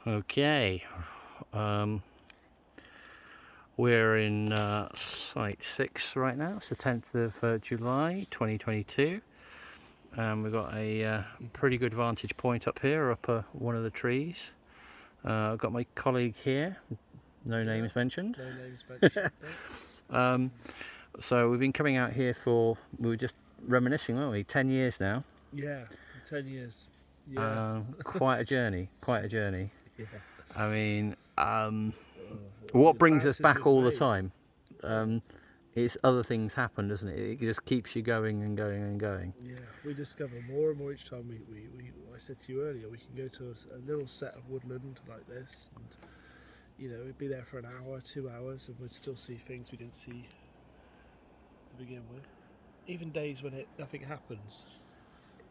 Okay, we're in site 6 right now. It's the 10th of July 2022, and we've got a pretty good vantage point up here, up one of the trees. I've got my colleague here, no names mentioned. No names mentioned. No. So we've been coming out here we were just reminiscing, weren't we? 10 years now. Yeah, 10 years. Yeah. Quite a journey, quite a journey. Yeah. I mean, what brings us back all the time is other things happen, doesn't it? It just keeps you going and going and going. Yeah, we discover more and more each time I said to you earlier, we can go to a little set of woodland like this, and we'd be there for an hour, 2 hours, and we'd still see things we didn't see to begin with. Even days when nothing happens,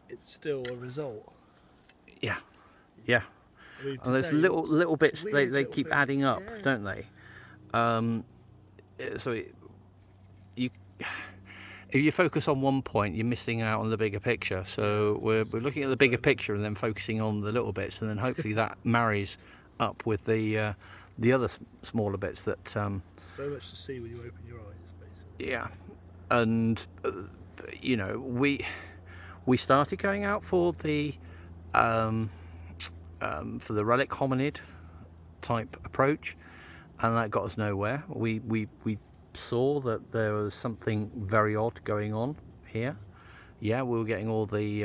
it's still a result. Yeah, yeah. I mean, and those little bits, they keep things, adding up, yeah. don't they? If you focus on one point, you're missing out on the bigger picture. So we're looking at the bigger picture and then focusing on the little bits, and then hopefully that marries up with the other smaller bits that. So much to see when you open your eyes, basically. Yeah, and we started going out for the relic hominid type approach, and that got us nowhere. We saw that there was something very odd going on here. Yeah, we were getting all the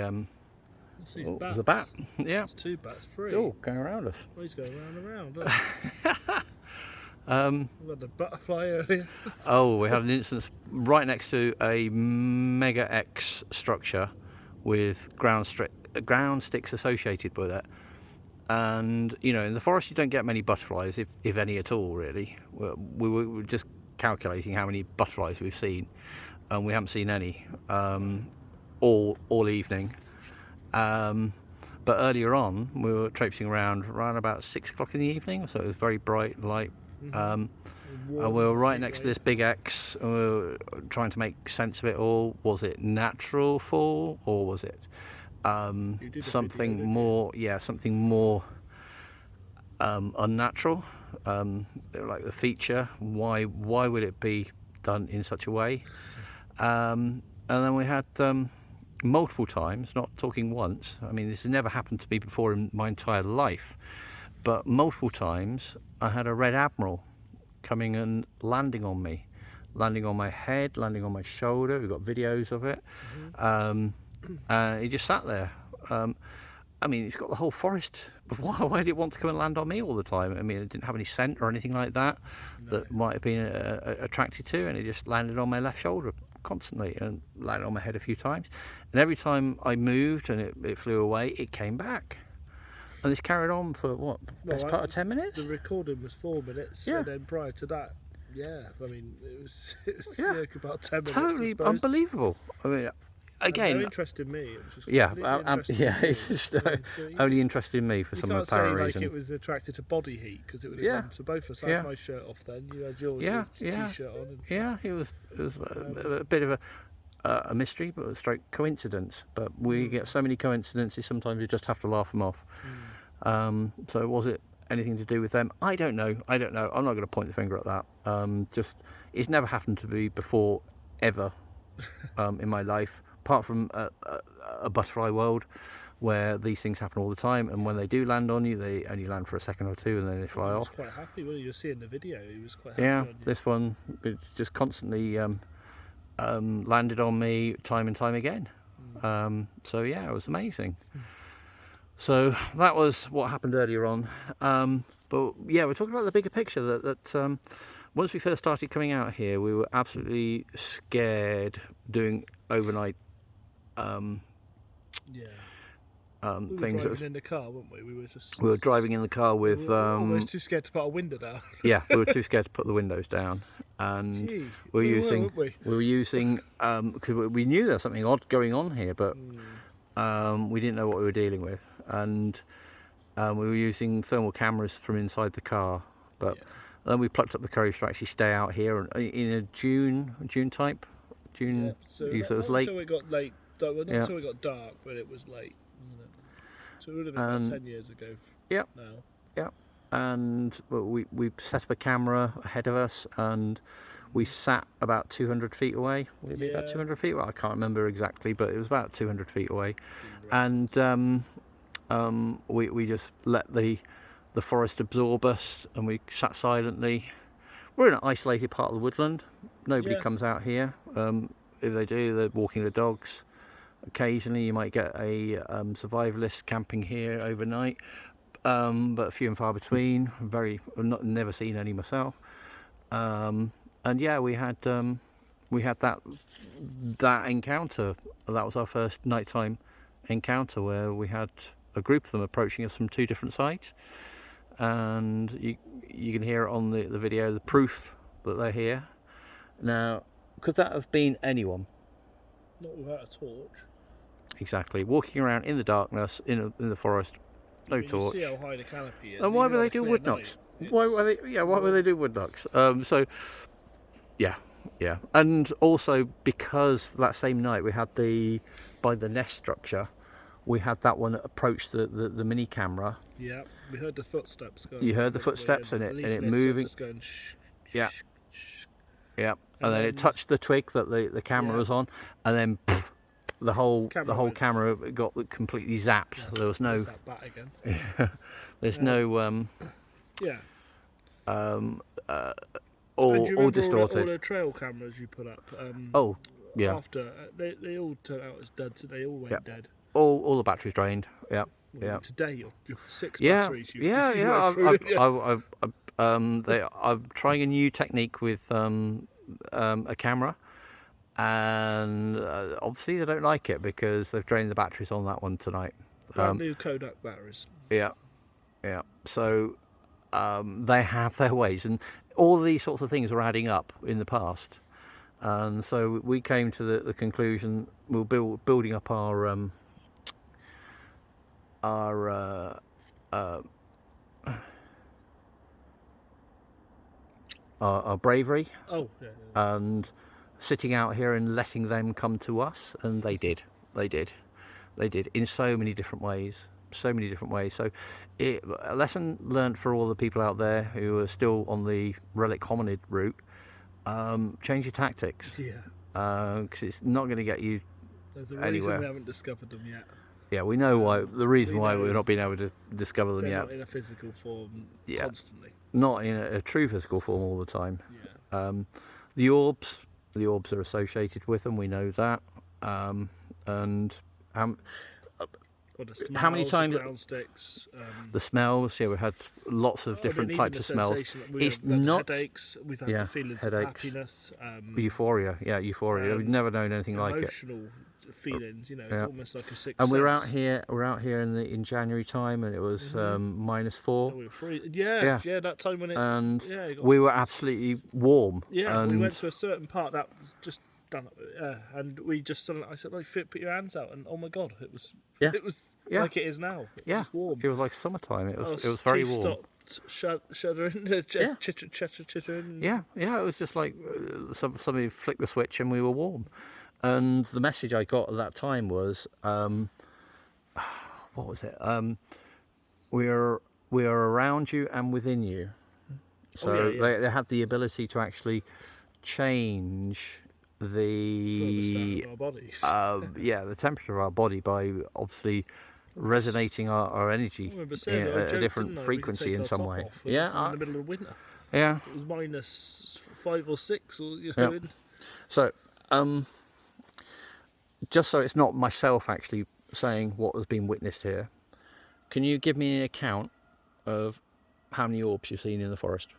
there's a bat. Yeah, it's 2 bats, 3. Oh, going around us. Well, he's going round and round. We had the butterfly earlier. Oh, we had an instance right next to a Mega X structure with ground sticks associated with it. And in the forest you don't get many butterflies, if any at all, really. We were just calculating how many butterflies we've seen, and we haven't seen any all evening. But earlier on we were traipsing around about 6 o'clock in the evening, so it was very bright light. And we were right next to this big X, and we were trying to make sense of it all. Was it natural fall, or was it something more? Yeah, something more unnatural, like the feature. Why would it be done in such a way? And then we had multiple times, not talking once. I mean, this has never happened to me before in my entire life, but multiple times I had a red admiral coming and landing on me, landing on my head, landing on my shoulder. We've got videos of it. He just sat there. I mean, it's got the whole forest, but why did it want to come and land on me all the time? I mean, it didn't have any scent or anything like that that might have been attracted to, and it just landed on my left shoulder constantly and landed on my head a few times. And every time I moved and it flew away, it came back. And this carried on for what, best part of 10 minutes? The recording was 4 minutes, and then prior to that, I mean, it was about 10 minutes. Totally unbelievable. I mean, again, no interest in me. It was just it's just only interested in me for some apparent reason. Like it was attracted to body heat, because it would have come to both of us. I had my shirt off then. You had your t-shirt on. And it was a bit of a mystery, but a stroke coincidence. But we get so many coincidences, sometimes we just have to laugh them off. So was it anything to do with them? I don't know. I'm not going to point the finger at that. Just, it's never happened to me before, ever, in my life, apart from a butterfly world where these things happen all the time, and when they do land on you, they only land for a second or two and then they fly off. He was quite happy. Well, you'll see in the video, he was quite happy. Yeah, this one, it just constantly landed on me time and time again. So yeah, it was amazing. So that was what happened earlier on. But yeah, we're talking about the bigger picture, that once we first started coming out here, we were absolutely scared doing overnight we things. were driving in the car, weren't we? We were driving in the car with. We were almost too scared to put our window down. Yeah, we were too scared to put the windows down, and we were using because we knew there was something odd going on here, but we didn't know what we were dealing with, and we were using thermal cameras from inside the car, but. Then we plucked up the courage to actually stay out here in a June type. So it was late. Until it got late. Not until it got dark, but it was late. So it would have been about 10 years ago. Yep. Now. yeah. And we set up a camera ahead of us, and we sat about 200 feet away. Would it be about Yeah. 200 feet? Well, I can't remember exactly, but it was about 200 feet away. Been And we just let the forest absorb us, and we sat silently. We're in an isolated part of the woodland. Nobody Yeah. comes out here. If they do, they're walking the dogs. Occasionally you might get a survivalist camping here overnight, but few and far between. I've never seen any myself. And yeah, we had that encounter. That was our first nighttime encounter, where we had a group of them approaching us from two different sides, and you can hear it on the video, the proof that they're here. Now, could that have been anyone? Not without a torch. Exactly, walking around in the darkness in the forest, no torch. You see how high the canopy is. And why even would on they a do clear wood night, knocks? Why would they do wood knocks? So yeah, and also because that same night we had by the nest structure, we had that one approach the mini camera. Yeah, we heard the footsteps going. You heard the footsteps and it moving. Just going shh, Yeah. shh, shh. Yeah, and then it touched the twig that the camera was on, and then pff, the whole camera got completely zapped. Yeah, There was no. there's that bat again. There's no Yeah. all distorted. All the trail cameras you put up. Oh, yeah. After they all turned out as dead, so they all went dead. All the batteries drained. Yeah, Well, yeah. Today your 6 Yeah, batteries. yeah. I'm trying a new technique with a camera, and obviously they don't like it because they've drained the batteries on that one tonight. Brand new Kodak batteries. Yeah. So they have their ways, and all these sorts of things were adding up in the past, and so we came to the conclusion we're building up our bravery. Oh, yeah. And sitting out here and letting them come to us, and they did in so many different ways. So a lesson learned for all the people out there who are still on the relic hominid route: change your tactics. Yeah. Because it's not going to get you There's a reason anywhere. we haven't discovered them yet. Yeah, we know why. The reason why we're not being able to discover them They're yet. not in a physical form constantly. Not in a true physical form all the time. Yeah. The orbs are associated with them. We know that. And Or the smells, how many times the ground sticks, the smells? Yeah, we had lots of different types of smells. It's not headaches. We've had the feelings of happiness. Euphoria. Yeah, euphoria. We've never known anything like it. Emotional feelings. You know, it's almost like a sixth And we're sense. out here in January time, and it was -4. We were free. Yeah, that time when it. And got we were absolutely warm. Yeah, and we went to a certain part that was just done. And we just suddenly, I said, like, put your hands out, and oh my god, it was like it is now. It was warm. It was like summertime. It was very warm. Stopped shuddering, chittering. Yeah, it was just like somebody flicked the switch and we were warm. And the message I got at that time was, what was it? We are around you and within you. So they have the ability to actually change the thermostat of our bodies. The temperature of our body by obviously resonating our energy at a different frequency in some way. In the middle of winter. Yeah. It was -5 or 6, or you know. So, just so it's not myself actually saying what has been witnessed here, can you give me an account of how many orbs you've seen in the forest?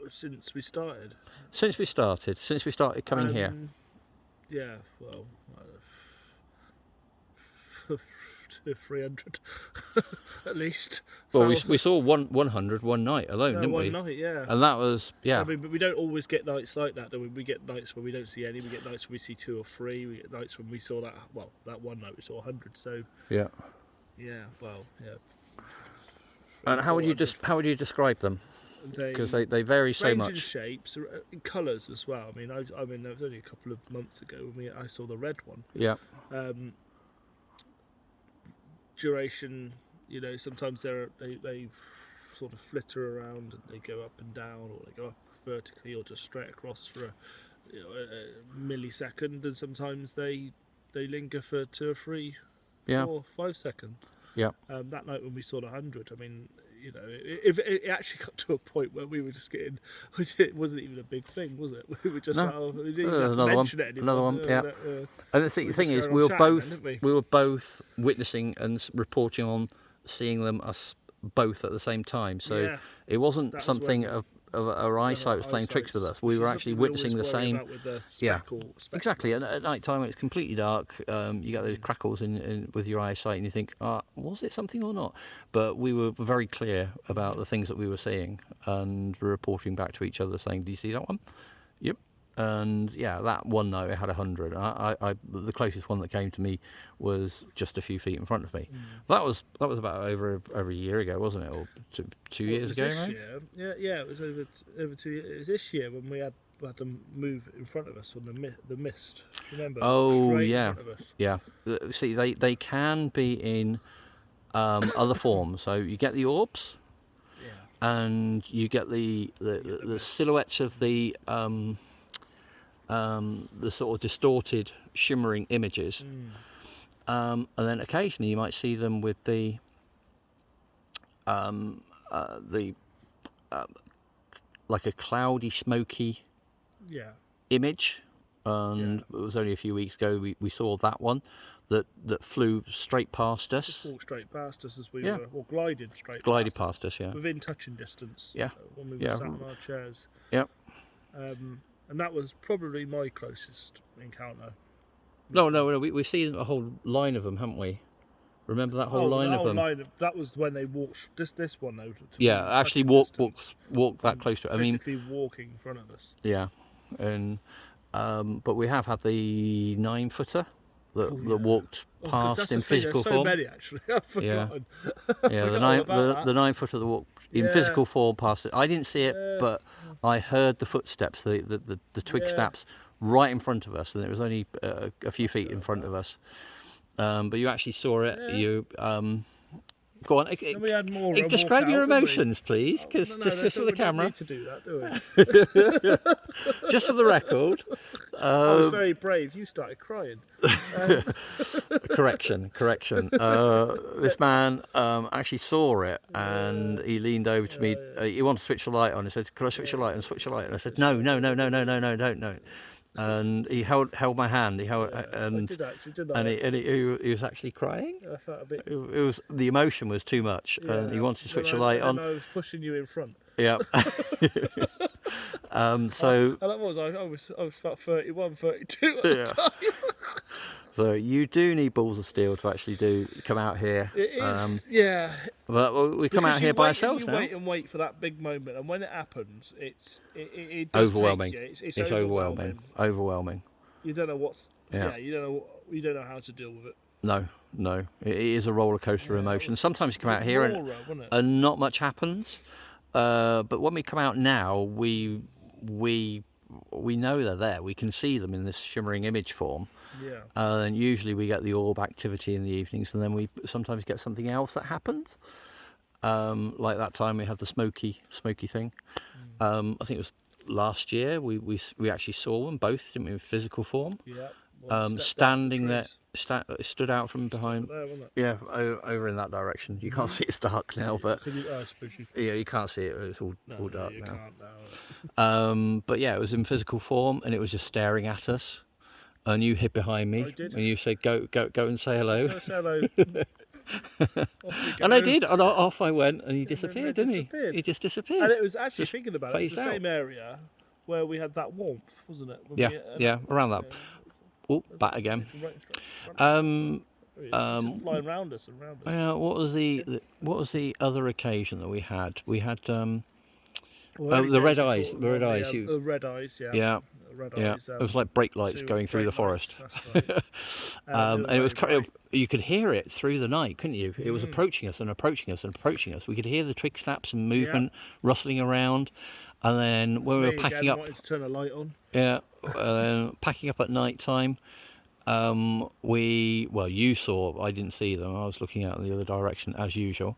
Since we started? Since we started coming here? Yeah, well, 300 at least. Well, we saw 100 one night alone, didn't we? One night, yeah. And that was, I mean, but we don't always get nights like that, do we? We get nights when we don't see any. We get nights when we see 2 or 3. We get nights when we saw that. Well, that one night we saw 100. So yeah. And how would you describe them? Because they vary so much. In shapes, in colours as well. I mean, there was only a couple of months ago when I saw the red one. Yeah. Duration, you know, sometimes they sort of flitter around, and they go up and down, or they go up vertically, or just straight across for a millisecond, and sometimes they linger for 2 or 3, Yeah. 4, 5 seconds. Yeah. That night when we saw 100, I mean, if it actually got to a point where we were just getting, it wasn't even a big thing, was it? We were just No. like, oh, we didn't even have to Another one. mention it anymore. Another one. Yeah. And the we thing just is, carried we on were chatting both then, didn't we? witnessing and reporting on seeing them, us both at the same time. So Yeah, it wasn't that was something when- of our eyesight was playing tricks with us. We were actually witnessing the same. With the Yeah, speckle, exactly. And at night time, when it's completely dark, you get those crackles in with your eyesight, and you think, was it something or not? But we were very clear about the things that we were seeing, and reporting back to each other, saying, "Do you see that one?" Yep. And yeah, that one night it had 100. The closest one that came to me was just a few feet in front of me. That was about over a year ago, wasn't it? Or two years ago, this right? year? Yeah, it was over 2 years. It was this year when we had to move in front of us on the mist. Remember? Oh, Straight yeah. in front of us. Yeah. See, they can be in other forms. So you get the orbs, Yeah. and you get the mist. silhouettes of the sort of distorted, shimmering images. And then occasionally you might see them with the like a cloudy, smoky Yeah. image. And it was only a few weeks ago we saw that one that flew straight past us. Just walked straight past us as we Yeah. were, or glided straight Glided past past us, yeah. within touching distance. Yeah. When we were Yeah. sat on our chairs. Yep. And that was probably my closest encounter. No, we've seen a whole line of them, haven't we? Remember that whole line of them? That was when they walked. This one though. Yeah, actually walk that close to it. I mean, physically walking in front of us. yeah, and but we have had the 9-footer that walked 'Cause past that's in the thing, physical there's so form. many actually. I've forgotten. Yeah, the Forgot all about that. 9-footer that walked in Yeah. physical form past it. I didn't see it, but I heard the footsteps, the twig Yeah. snaps right in front of us, and it was only a few feet in front of us. But you actually saw it. Yeah. You go on. Then we had more. Describe your walk out, didn't we? emotions, please, because No, just for the we don't camera, need to do that, do we? just for the record. I was very brave. You started crying. Correction. This man actually saw it, and he leaned over to me. He wanted to switch the light on. He said, "Could I switch the light on? Switch the light." And I said, "No, don't." And he held my hand. He held, I and did actually, didn't I? and he was actually crying. I felt a bit. It was the emotion was too much, and he wanted to switch the light on. And I was pushing you in front. Yeah. So. And that was I was about 31, 32 at the time. So you do need balls of steel to actually come out here. It is, yeah. But we come Because out here you by wait ourselves and you now. wait and wait for that big moment, and when it happens, it does Overwhelming. Take you. It's Overwhelming. Overwhelming. You don't know what's. Yeah. You don't know how to deal with it. No. It is a roller coaster of emotions. Sometimes you come out here and not much happens. But when we come out now, we know they're there. We can see them in this shimmering image form. Yeah. And usually we get the orb activity in the evenings, and then we sometimes get something else that happens. Like that time we had the smoky thing. I think it was last year. We actually saw them both, didn't we, in physical form. Yeah. Standing there, stood out from behind. There, wasn't it? Yeah, over in that direction. You can't see it's dark now, but I suppose you can. yeah, you can't see it. It's all dark you now. can't now. But yeah, it was in physical form, and it was just staring at us. And you hid behind me, I did. and you said, "Go and say hello." Say hello. And I did, and off I went, and he then disappeared, they didn't he? disappeared. He just disappeared. And it was actually Just thinking about it. It's the phased same area where we had that warmth, wasn't it? When Yeah, around that. Oh, back again. Just flying round us and round us. What was the other occasion that we had? We had Well, the red days eyes. before- The red well, eyes. yeah, the red eyes. Yeah. Yeah. The red Yeah, eyes. it was like brake lights two going through the brake forest. lights, that's right. And it was very bright. you could hear it through the night, couldn't you? It was approaching us and approaching us and approaching us. We could hear the twig snaps and movement rustling around. And then when we were packing up, wanted to turn a light on. yeah, packing up at night time, you saw. I didn't see them. I was looking out in the other direction as usual.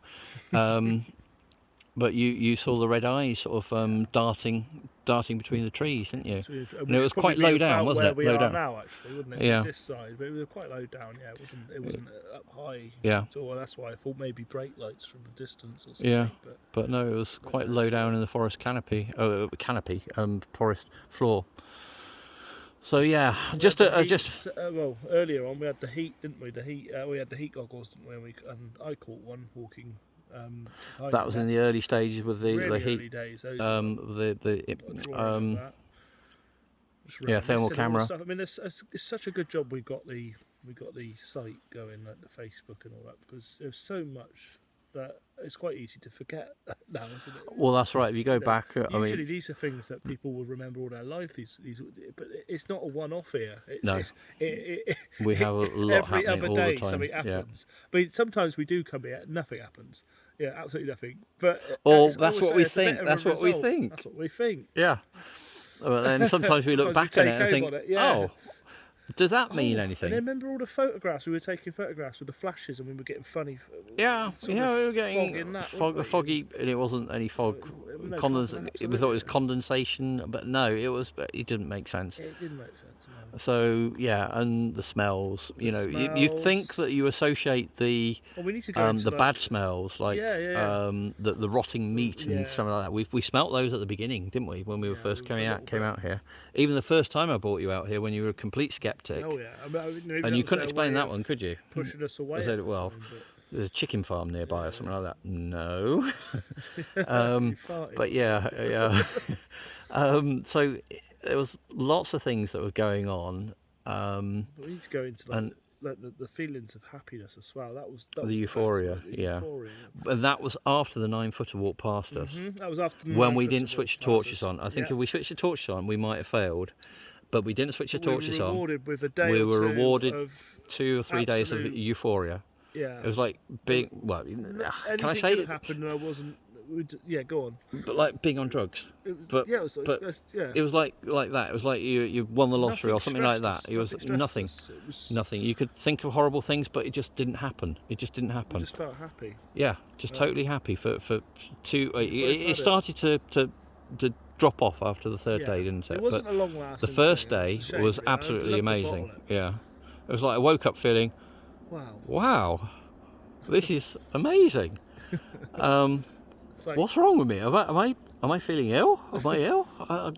But you saw the red eyes sort of darting between the trees, didn't you? And it was quite low down, wasn't it? Where we Low are down. now, actually, wouldn't it? It Yeah. was this side, but it was quite low down. Yeah, it wasn't up high. Yeah. So that's why I thought maybe brake lights from a distance or something. Yeah. But But no, it was quite low down in the forest forest floor. So yeah, well, earlier on we had the heat, didn't we? We had the heat goggles, didn't we? And I caught one walking. That was in the early stages with the really heat. early days. Thermal camera. Stuff. I mean, it's such a good job we got the site going, like the Facebook and all that, because there's so much that it's quite easy to forget now, isn't it? Well, that's right. If you go back, usually these are things that people will remember all their life. These, but it's not a one-off here. No. We have a lot every happening other all day the time. something happens. I mean, sometimes we do come here, nothing happens. Yeah, absolutely nothing. But that's what we think. That's what we think. That's what we think. Yeah. But then sometimes we look back at it and think, oh, does that mean anything? And then remember all the photographs? We were taking photographs with the flashes, and we were getting funny. Yeah, we were getting foggy, and it wasn't any fog. We thought it was condensation, but no, it didn't make sense. It didn't make sense. No. So yeah, and the smells. You think that you associate the bad smells, like the rotting meat and something like that. We smelt those at the beginning, didn't we, when we were first came out here? Even the first time I brought you out here, when you were a complete skeptic. Oh yeah, and you couldn't explain that one, could you? Pushing us away. I said, well, there's a chicken farm nearby or something like that. No. But yeah. So there was lots of things that were going on. We need to go into the feelings of happiness as well. That was the euphoria, euphoria. And that was after the 9-footer walked past us. That was after the when we didn't switch the torches on. I think if we switched the torches on, we might have failed. But we didn't switch the torches on. With a day we or were two rewarded of 2 or 3 days of euphoria. Yeah. It was like being, well, can I say it? Happened and I wasn't. Yeah, go on. But like being on drugs. It was like that. It was like you won the lottery or something like that. It was nothing. Nothing. You could think of horrible things, but it just didn't happen. It just didn't happen. You just felt happy. Yeah, just totally happy for two. It started to drop off after the third day, didn't it? It wasn't a long lasting. The first day was absolutely amazing. Yeah, it was like I woke up feeling, wow, this is amazing. What's wrong with me? Am I feeling ill? Am I ill?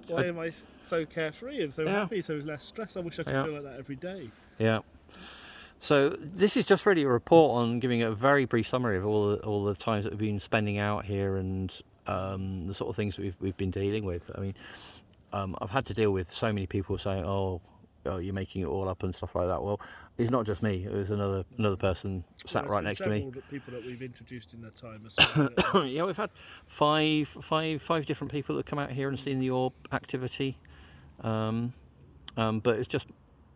Why am I so carefree and so happy, so less stress? I wish I could feel like that every day. Yeah. So this is just really a report on giving a very brief summary of all the times that we've been spending out here and the sort of things that we've been dealing with. I mean, I've had to deal with so many people saying, "Oh, you're making it all up" and stuff like that. Well, it's not just me. It was another person sat right next to me. Several people that we've introduced in that time as well. Yeah, we've had five different people that come out here and seen your activity. But it's just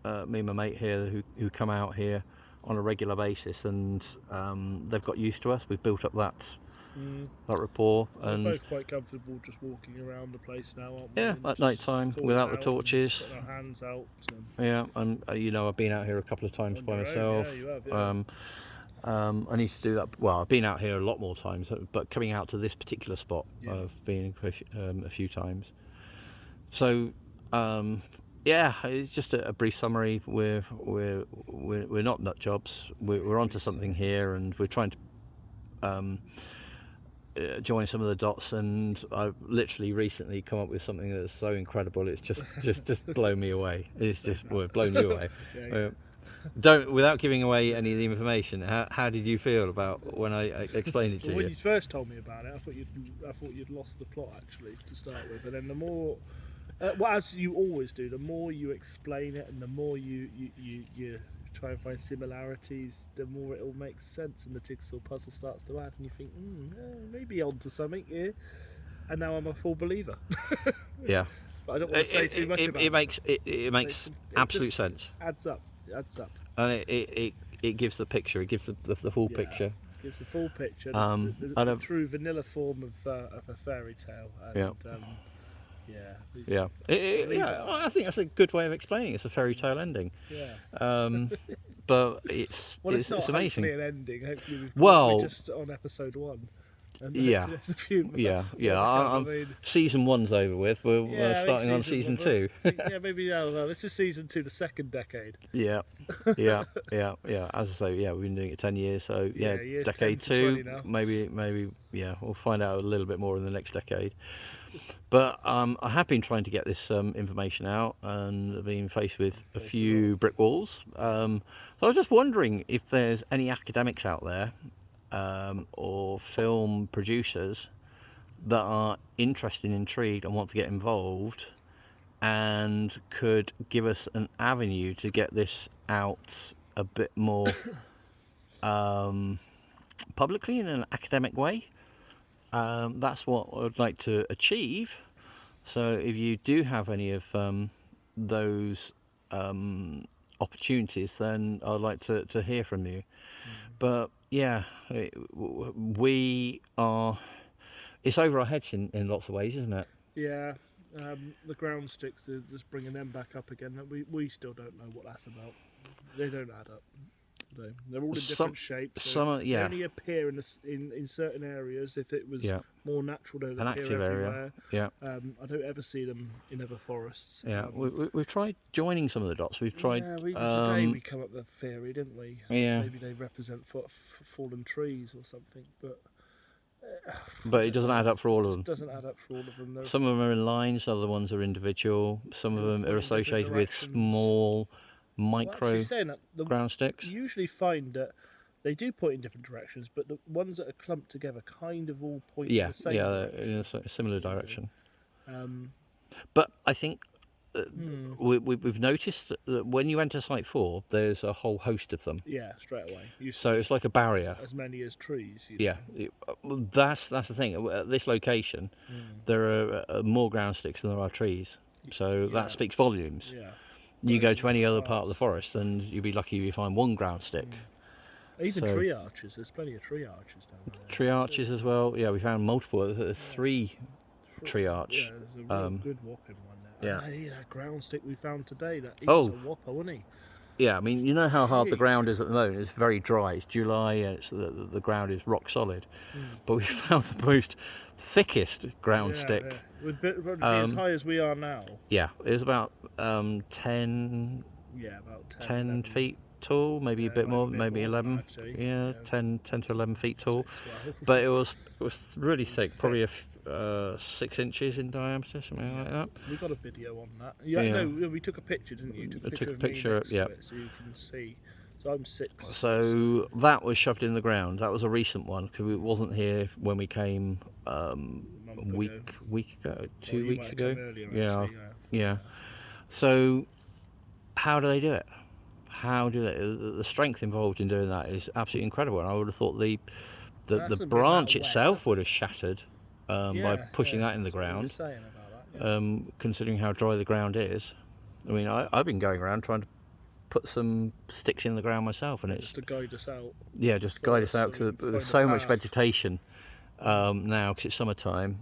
me and my mate here who come out here on a regular basis, and they've got used to us. We've built up that rapport, and we're both quite comfortable just walking around the place now, aren't we? Yeah, at night time without the torches. Putting our hands out. Yeah, and I've been out here a couple of times by myself. Yeah, you have, I need to do that. Well, I've been out here a lot more times, but coming out to this particular spot, I've been a few times. So, it's just a brief summary. We're not nut jobs. We're onto something here, and we're trying to join some of the dots. And I've literally recently come up with something that's so incredible. It's just blown me away. It's just blown you away. Without giving away any of the information, how did you feel about when I explained it to you? When you first told me about it, I thought you'd lost the plot actually to start with, and then the more, as you always do, the more you explain it and the more you try and find similarities, the more it all makes sense and the jigsaw puzzle starts to add, and you think, maybe onto something here. And now I'm a full believer. Yeah. But I don't want to say too much about it. It makes absolute sense. Adds up. And it gives the picture. It gives the full picture. Gives the full picture. The true vanilla form of a fairy tale. And, I think that's a good way of explaining it. It's a fairy tale ending. Yeah. But it's not amazing. Hopefully an ending. Hopefully we're just on episode 1. And Yeah. there's a few more. Yeah, yeah. I mean, Season 1's over with. We're yeah, I think starting on season 2. Yeah, maybe. Yeah, well, this is season 2, the second decade. Yeah, yeah. As I say, yeah, we've been doing it 10 years, so yeah, Yeah, years 10 decade to 20 2, now. maybe, yeah, we'll find out a little bit more in the next decade. But I have been trying to get this information out, and been faced with a few brick walls. So I was just wondering if there's any academics out there, or film producers that are interested, intrigued, and want to get involved, and could give us an avenue to get this out a bit more publicly in an academic way. That's what I'd like to achieve. So if you do have any of those opportunities, then I'd like to hear from you. But yeah, we are, it's over our heads in lots of ways, isn't it? Yeah, the ground sticks, just bringing them back up again. We still don't know what that's about. They don't add up. They're all in different shapes. So they only appear in certain areas. If it was more natural, they'd An appear active everywhere. area. I don't ever see them in other forests. Yeah, we've tried joining some of the dots. We've tried. Yeah, today we come up with a theory, didn't we? Yeah. Maybe they represent fallen trees or something, but it doesn't add up for all of them. It doesn't add up for all of them. Some of them are in lines, other ones are individual. Some of them are associated with small, micro ground sticks. You usually find that they do point in different directions, but the ones that are clumped together kind of all point in the same direction. In a similar direction. Um, but I think we've noticed that when you enter Site 4, there's a whole host of them. Yeah, straight away. So it's like a barrier. As many as trees. Yeah, that's the thing. At this location, there are more ground sticks than there are trees. So that speaks volumes. Yeah. You go to any other part of the forest, and you'd be lucky if you find one ground stick. Even tree arches. There's plenty of tree arches down there. Tree arches as well. Yeah, we found multiple. 3 tree arch. Yeah, there's a real good whopping one there. Yeah. That ground stick we found today. He was a whopper, wasn't he? Yeah, I mean, you know how hard the ground is at the moment. It's very dry. It's July, and the ground is rock solid. But we found the most thickest ground stick. Yeah. Would be as high as we are now. Yeah, it was about 10. Yeah, about 10 feet tall, maybe a bit more, maybe 11. Actually. Yeah, 10 to 11 feet tall. But it was really thick, probably 6 inches in diameter, something like that. We got a video on that. No, we took a picture, didn't you? You took a picture of me next to it, so you can see. So I'm 6. So that was shoved in the ground. That was a recent one because it wasn't here when we came week ago, 2 weeks ago. Earlier, yeah. So how do they do it? How do they? The strength involved in doing that is absolutely incredible. And I would have thought the branch itself would have shattered by pushing that in the ground. Considering how dry the ground is, I mean, I've been going around trying to put some sticks in the ground myself, and it's just to guide us out. Yeah, just to guide us out because there's so much vegetation now because it's summertime.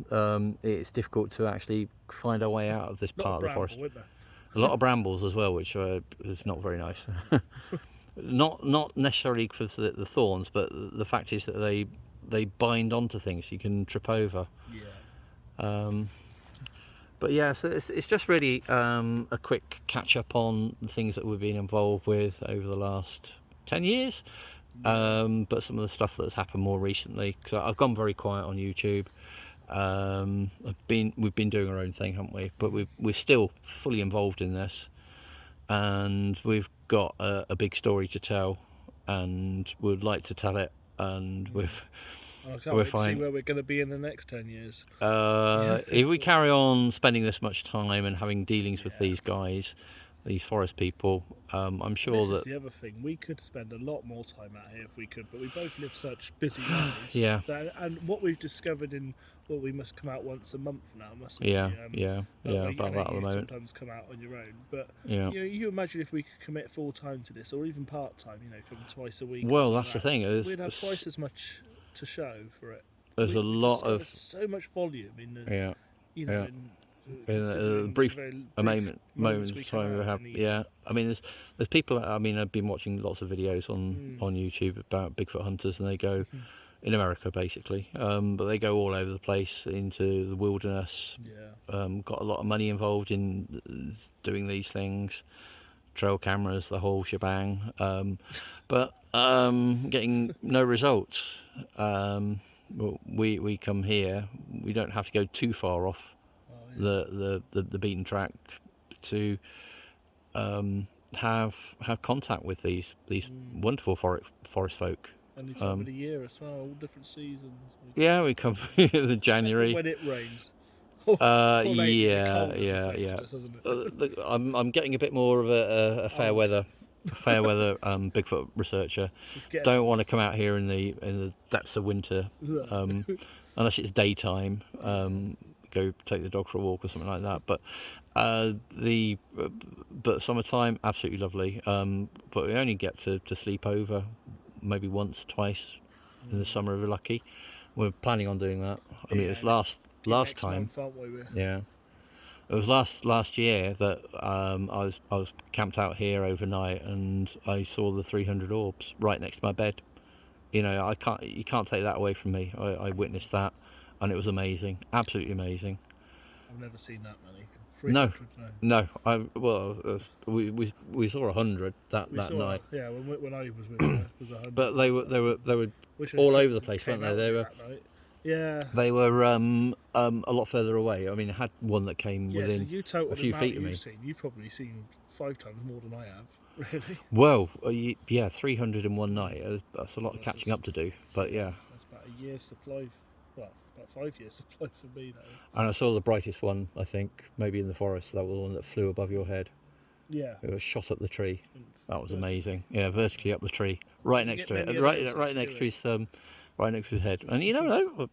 It's difficult to actually find our way out of this part of the forest. A lot of brambles as well, which is not very nice. not necessarily for the thorns, but the fact is that they bind onto things you can trip over. Yeah. But yeah, so it's just really a quick catch up on the things that we've been involved with over the last 10 years. But some of the stuff that's happened more recently, because I've gone very quiet on YouTube. We've been doing our own thing, haven't we? But we're still fully involved in this, and we've got a big story to tell, and we'd like to tell it. And I can't wait to see where we're going to be in the next 10 years. If we carry on spending this much time and having dealings with these guys, these forest people, I'm sure this is the other thing. We could spend a lot more time out here if we could, but we both live such busy lives. Yeah. And what we've discovered we must come out once a month now, mustn't we? About that at the moment. Sometimes come out on your own, but you imagine if we could commit full time to this, or even part time. Come twice a week. Well, that's the thing. We'd have twice as much to show for it. There's there's so much volume in the in the brief moments of time we have. I mean, there's people. I mean, I've been watching lots of videos on YouTube about Bigfoot hunters, and they go, in America, basically. But they go all over the place into the wilderness. Yeah. Got a lot of money involved in doing these things, trail cameras, the whole shebang. But getting no results. Well, we come here. We don't have to go too far off Oh, yeah. the beaten track to have contact with these wonderful forest folk. Any time of the year as well, all different seasons. Yeah, we come in Except for January. when it rains. Or lately the cold has affected us, hasn't it? I'm getting a bit more of a fair weather Bigfoot researcher. It's getting Don't want to come out here in the depths of winter, unless it's daytime. Go take the dog for a walk or something like that. But but summertime, absolutely lovely. But we only get to sleep over maybe once, twice in the summer if we're lucky. We're planning on doing that. I mean, Yeah, it's last next time. month, aren't we? Yeah, it was last year that I was camped out here overnight, and I saw the 300 orbs right next to my bed. You know, you can't take that away from me. I witnessed that, and it was amazing, absolutely amazing. I've never seen that many. No, 300, no. We saw 100 that night. Yeah, when I was with her, it was 100. But they were Wish all over the place, weren't came they? out They with were. me that night. Yeah. They were a lot further away. I mean, I had one that came Yeah, within so you total a few the feet amount of me. you've seen. You've probably seen 5 times more than I have, really. Well, yeah, 300 in one night. That's a lot of catching up to do. But yeah. That's about a year's supply. Well, about 5 years supply for me, though. And I saw the brightest one, I think, maybe in the forest. That was the one that flew above your head. Yeah. It was shot up the tree. That was Vertically. amazing. Yeah, vertically up the tree, right next to it, right next to his head. And you never know.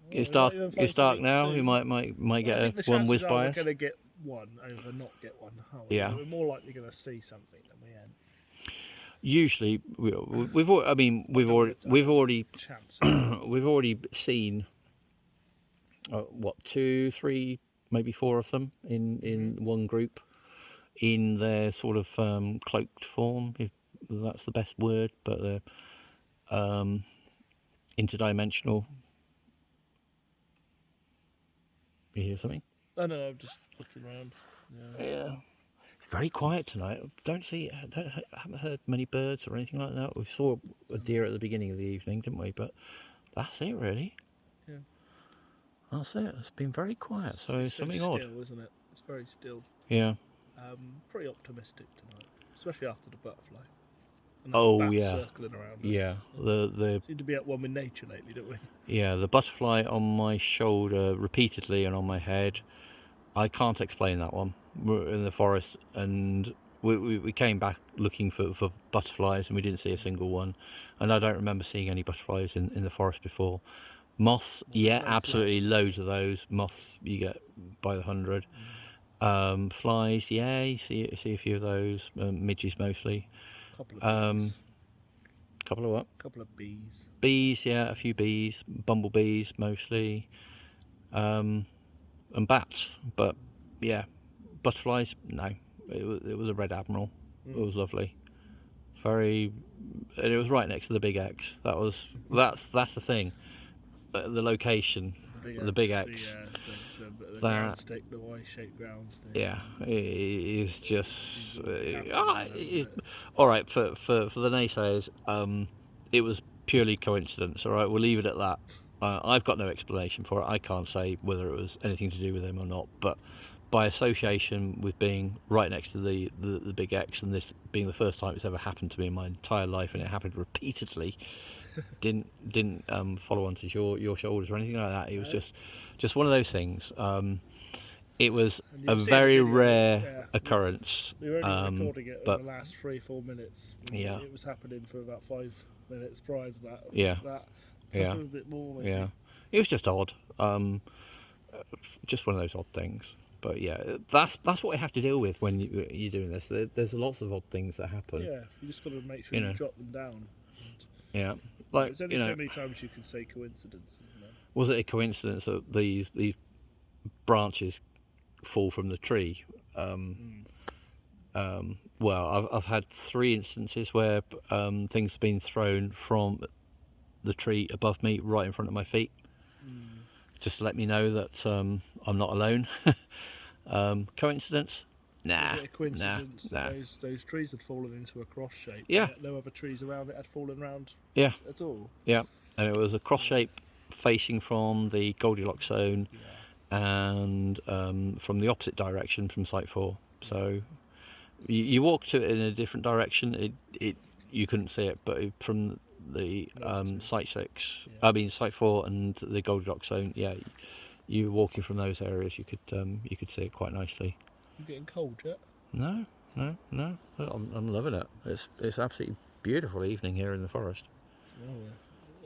It's dark. It's dark now. We might get one whiz by We're us. going to get one over not get one. Yeah. We're more likely going to see something than we end. Usually, we've already Chance. we've already seen what 2, 3, maybe 4 of them in one group, in their sort of cloaked form, if that's the best word, but they're interdimensional. You hear something? No, I'm just looking around. Yeah. Very quiet tonight. Haven't heard many birds or anything like that. We saw a deer at the beginning of the evening, didn't we? But that's it, really. Yeah. That's it. It's been very quiet. So It's something so odd. still, isn't it? It's very still. Yeah. Pretty optimistic tonight, especially after the butterfly. And Oh, bats yeah. circling around us. Yeah. The Seem to be at one with nature lately, don't we? Yeah, the butterfly on my shoulder repeatedly and on my head. I can't explain that one. We're in the forest, and we came back looking for butterflies, and we didn't see a single one. And I don't remember seeing any butterflies in the forest before. Moths, yeah, absolutely, loads of those. Moths you get by the 100. Flies, yeah, you see a few of those. Midges mostly. Couple of bees. Couple of what? Couple of bees. Bees, yeah, a few bees. Bumblebees mostly. And bats, but yeah, butterflies, no. It was a red admiral. It was lovely. And it was right next to the big X. That's the thing. The location, the big X. The ground stick, the Y-shaped ground stick. Yeah, it is just all right for the naysayers. It was purely coincidence. All right, we'll leave it at that. I've got no explanation for it. I can't say whether it was anything to do with him or not, but by association with being right next to the big X, and this being the first time it's ever happened to me in my entire life, and it happened repeatedly, didn't follow onto your shoulders or anything like that. It was just one of those things. It was a very rare occurrence. We were only recording it but in the last 3-4 minutes. Yeah. It was happening for about 5 minutes prior to that. Yeah. A bit more. Maybe. Yeah. It was just odd. Just one of those odd things. But yeah, that's what we have to deal with when you're doing this. There's lots of odd things that happen. Yeah, you just got to make sure you jot them down. Yeah, like there's only so many times you can say coincidence, isn't there? Was it a coincidence that these branches fall from the tree? Well, I've had 3 instances where things have been thrown from the tree above me, right in front of my feet, just to let me know that I'm not alone. Coincidence? Nah. Is it a coincidence nah. that those trees had fallen into a cross shape? Yeah. Yet no other trees around it had fallen round Yeah. at all. Yeah. And it was a cross shape facing from the Goldilocks zone, and from the opposite direction from Site 4. So you walk to it in a different direction. You couldn't see it, but from the Site 6, I mean Site 4 and the Goldilocks zone, yeah, you walking from those areas, you could see it quite nicely. You getting cold yet? No. I'm loving it. It's absolutely beautiful evening here in the forest. Oh,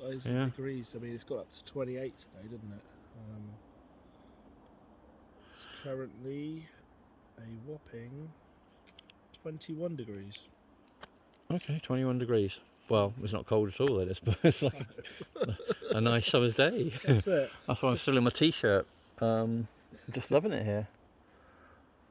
those degrees. I mean, it's got up to 28 today, didn't it? It's currently a whopping 21 degrees. Okay, 21 degrees. Well, it's not cold at all, it's like a nice summer's day. That's it. That's why I'm still in my t-shirt. Just loving it here.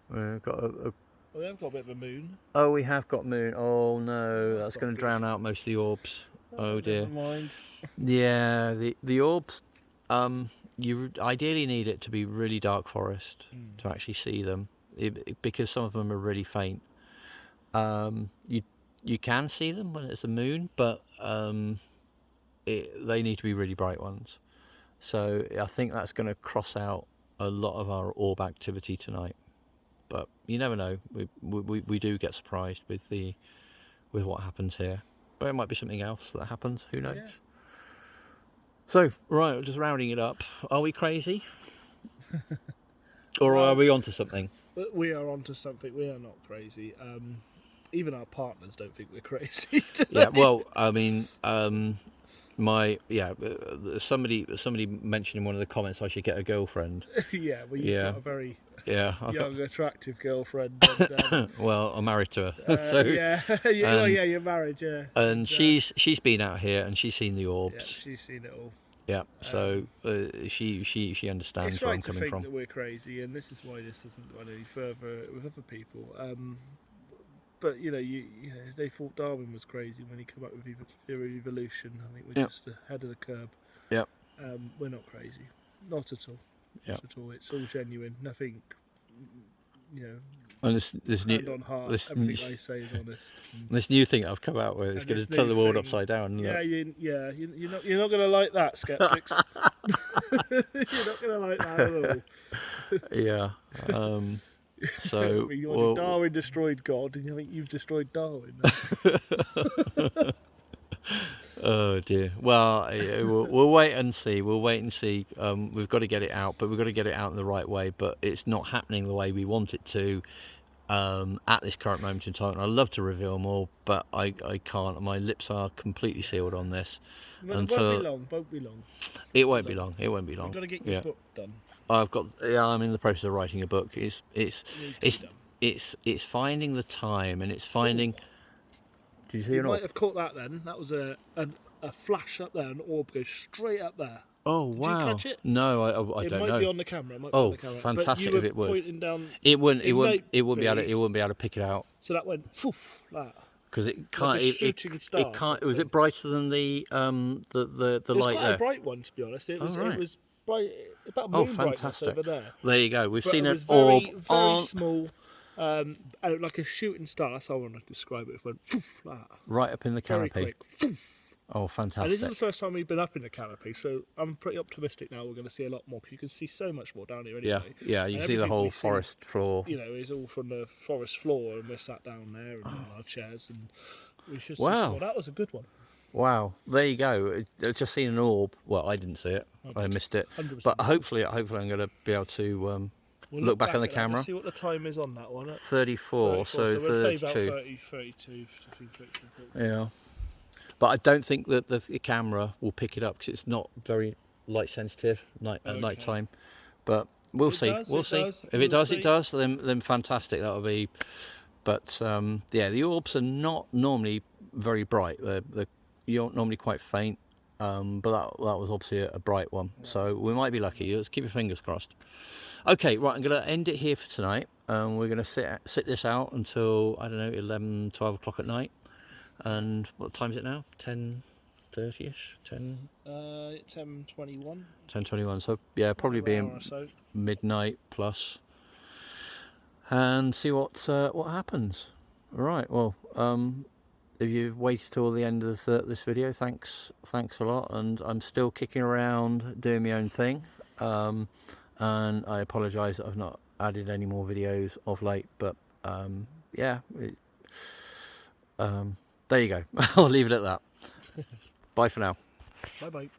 We've got Well, we have got a bit of a moon. Oh, we have got moon. Oh no, that's going to drown out most of the orbs. Oh dear. Never mind. Yeah, the orbs. You ideally need it to be really dark forest to actually see them, because some of them are really faint. You can see them when it's the moon, but they need to be really bright ones. So I think that's going to cross out a lot of our orb activity tonight. But you never know. We do get surprised with what happens here. But it might be something else that happens. Who knows? Yeah. So right, just rounding it up. Are we crazy, or are we onto something? We are onto something. We are not crazy. Even our partners don't think we're crazy today. Yeah. Well, I mean, somebody mentioned in one of the comments I should get a girlfriend. Yeah. Well, you've got a very young, attractive girlfriend. And, well, I'm married to her. So you're married, yeah. And she's been out here and she's seen the orbs. Yeah, she's seen it all. Yeah, so she understands where I'm coming from. It's right to think that we're crazy, and this is why this hasn't gone any further with other people. But you know, they thought Darwin was crazy when he came up with theory of evolution. I think we're just ahead of the curve. Yeah. We're not crazy, not at all. Not at all. It's all genuine. Nothing, And this new, hand on heart, everything I say is honest. This new thing I've come out with is going to turn the world upside down. Yeah, you're not going to like that, skeptics. You're not going to like that at all. Yeah. So Darwin destroyed God, and you think you've destroyed Darwin. Oh dear. Well, we'll wait and see. We've got to get it out, but we've got to get it out in the right way. But it's not happening the way we want it to at this current moment in time. And I'd love to reveal more, but I can't. My lips are completely sealed on this. Won't be long. It won't be long. You've got to get your book done. I'm in the process of writing a book. It's finding the time, and it's finding. Did you see you might have caught that then. That was a flash up there, an orb goes straight up there. Oh wow! Did you catch it? No, I don't know. It might be on the camera. Fantastic! But you were if it would. Pointing down. It wouldn't be able to pick it out. So that went poof, like that. Because it can't. Like a shooting star. It can't. Was it brighter than the light there? It was quite a bright one, to be honest. It was bright, about moon brightness over there. There you go. We've seen an orb. Very small. Like a shooting star. That's how I want to describe it. It went poof, like that. Right up in the canopy. Very quick. Poof. Oh, fantastic! And this is the first time we've been up in the canopy, so I'm pretty optimistic now. We're going to see a lot more because you can see so much more down here anyway. Yeah. You can see the whole forest floor. It's all from the forest floor, and we're sat down there and on our chairs, and we should. Wow, that was a good one. Wow, there you go. I've just seen an orb. Well, I didn't see it. I missed it. 100%. But hopefully, I'm going to be able to look back on the camera. See what the time is on that one. 34. So we'll 32. save out 30, 32. Yeah. But I don't think that the camera will pick it up because it's not very light sensitive at night time. But we'll see. We'll see. If it does, it does. Then fantastic. That'll be. But the orbs are not normally very bright. You're normally quite faint. But that was obviously a bright one. So we might be lucky. Let's keep your fingers crossed. Okay, right. I'm going to end it here for tonight. We're going to sit this out until 11, 12 o'clock at night. And what time is it now? 10 10:30ish, 10:21. 10:21. So yeah, probably be Hour or so. midnight plus, and see what happens. All right. Well, if you've waited till the end of this video, thanks a lot. And I'm still kicking around doing my own thing, and I apologise that I've not added any more videos of late, but yeah, there you go. I'll leave it at that. Bye for now. Bye bye.